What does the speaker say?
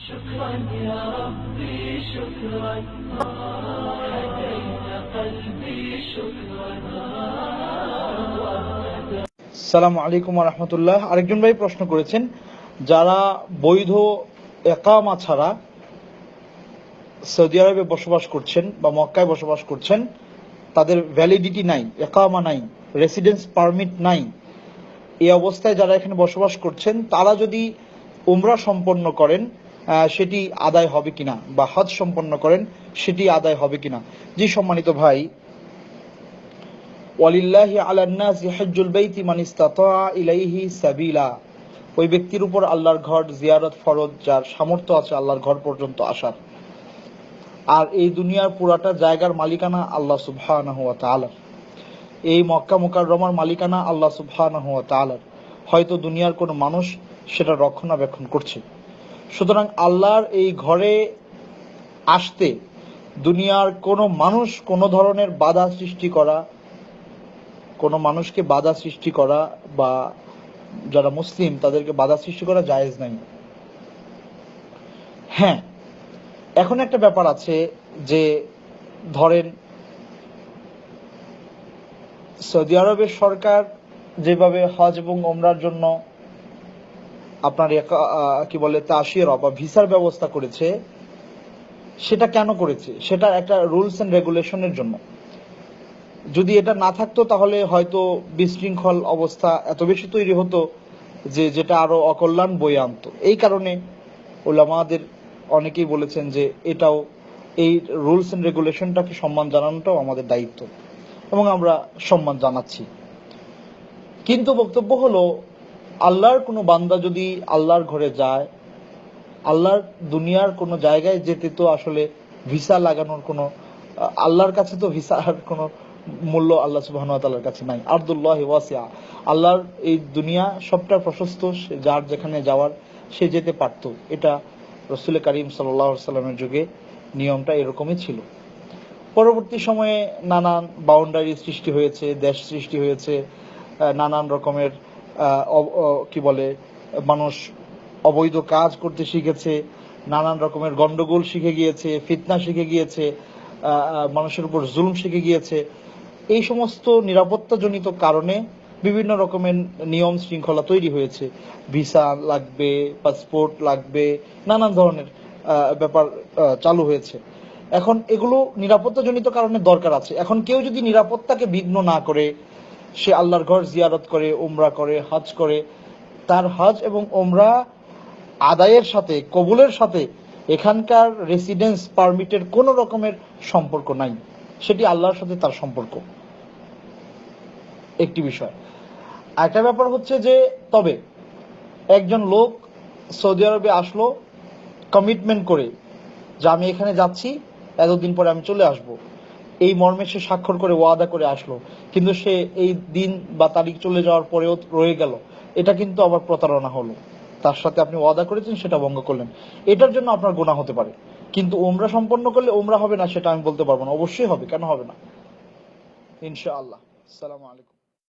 شكرا يا ربي شكرا هديت قلبي شكرا আসসালামু আলাইকুম ওয়া রাহমাতুল্লাহ। আরেকজন ভাই প্রশ্ন করেছেন, যারা বৈধ ইকামা ছাড়া সৌদি আরবে বসবাস করছেন বা মক্কায় বসবাস করছেন, তাদের ভ্যালিডিটি নাই, ইকামা নাই, রেসিডেন্স পারমিট নাই, এই অবস্থায় যারা এখানে বসবাস করছেন তারা যদি উমরা সম্পন্ন করেন সেটি আদায় হবে কিনা, বা হজ সম্পন্ন করেন সেটি আদায় হবে কিনা। জি সম্মানিত ভাই, ওয়ালিল্লাহি আলান নাসি হজ্জুল বাইতি মান ইসতাতা ইলাইহি সাবিলা, ওই ব্যক্তির উপর আল্লাহর ঘর জিয়ারত ফরজ যার সামর্থ্য আছে আল্লাহর ঘর পর্যন্ত আসার। আর এই দুনিয়ার পুরাটা জায়গার মালিকানা আল্লাহ সুবহানাহু ওয়া তাআলা, এই মক্কা মুকাররমার মালিকানা আল্লাহ সুবহানাহু ওয়া তাআলা। হয়তো দুনিয়ার কোনো মানুষ সেটা রক্ষণাবেক্ষণ করছে। সুতরাং আল্লাহর এই ঘরে আসতে দুনিয়ার কোনো মানুষ কোনো ধরনের বাধা সৃষ্টি করা, কোনো মানুষকে বাধা সৃষ্টি করা বা যারা মুসলিম তাদেরকে বাধা সৃষ্টি করা জায়েজ নাই। হ্যাঁ, এখন একটা ব্যাপার আছে যে ধরেন সৌদি আরবের সরকার যেভাবে হজ এবং ওমরার জন্য আপনার কি বলে তাশিরা বা ভিসার ব্যবস্থা করেছে, সেটা কেন করেছে? সেটা একটা রুলস এন্ড রেগুলেশনের জন্য। যদি এটা না থাকতো তাহলে হয়তো বিশৃঙ্খল অবস্থা এত বেশি তৈরি হতো যে যেটা আরো অকল্যাণ বয়ে আনতো। এই কারণে উলামাদের অনেকেই বলেছেন যে এটাও, এই রুলস এন্ড রেগুলেশনটাকে সম্মান জানানোটাও আমাদের দায়িত্ব, এবং আমরা সম্মান জানাচ্ছি। কিন্তু বক্তব্য হলো, আল্লাহর কোনো বান্দা যদি আল্লাহর ঘরে যায়, আল্লাহর দুনিয়ার কোনো জায়গায় যেতে তো আসলে ভিসা লাগানোর কোনো, আল্লাহর কাছে তো ভিসার কোনো মূল্য আল্লাহ সুবহানাহু ওয়া তাআলার কাছে নাই। আরদুল্লাহি ওয়াসিআ, আল্লাহর এই দুনিয়া সবটা প্রশস্ত, যার যেখানে যাওয়ার সে যেতে পারত। এটা রাসূল করিম সাল্লাল্লাহু আলাইহি ওয়াসাল্লামের যুগে নিয়মটা এরকমই ছিল। পরবর্তী সময়ে নানান বাউন্ডারি সৃষ্টি হয়েছে, দেশ সৃষ্টি হয়েছে, নানান রকমের কি বলে মানুষ অবৈধ কাজ করতে শিখেছে, নানান রকমের গন্ডগোল শিখে গিয়েছে, ফিতনা শিখে গিয়েছে, মানুষের উপর জুলুম শিখে গিয়েছে। এই সমস্ত নিরাপত্তাজনিত কারণে বিভিন্ন রকমের নিয়ম শৃঙ্খলা তৈরি হয়েছে। ভিসা লাগবে, পাসপোর্ট লাগবে, নানান ধরনের ব্যাপার চালু হয়েছে। এখন এগুলো নিরাপত্তাজনিত কারণে দরকার আছে। এখন কেউ যদি নিরাপত্তাকে বিঘ্ন না করে সে আল্লাহর ঘর জিয়ারত করে, উমরা করে, হজ করে, তার হজ এবং উমরা আদায়ের সাথে, কবুলের সাথে এখানকার রেসিডেন্স পারমিটের কোনো রকমের সম্পর্ক নাই, সেটি আল্লাহর সাথে তার সম্পর্ক। একটি বিষয়। আরেকটা ব্যাপার হচ্ছে যে, তবে একজন লোক সৌদি আরবে আসলো কমিটমেন্ট করে যে আমি এখানে যাচ্ছি, এতদিন পরে আমি চলে আসব, এই মর্মে সে স্বাক্ষর করে ওয়াদা করে আসলো, কিন্তু সে এই দিন বা তারিখ চলে যাওয়ার পরেও রয়ে গেল, এটা কিন্তু আবার প্রতারণা হলো। তার সাথে আপনি ওয়াদা করেছেন, সেটা ভঙ্গ করলেন, এটার জন্য আপনার গুনাহ হতে পারে। কিন্তু উমরা সম্পন্ন করলে উমরা হবে না সেটা আমি বলতে পারবো না, অবশ্যই হবে, কেন হবে না, ইনশাআল্লাহ। আসসালামু আলাইকুম।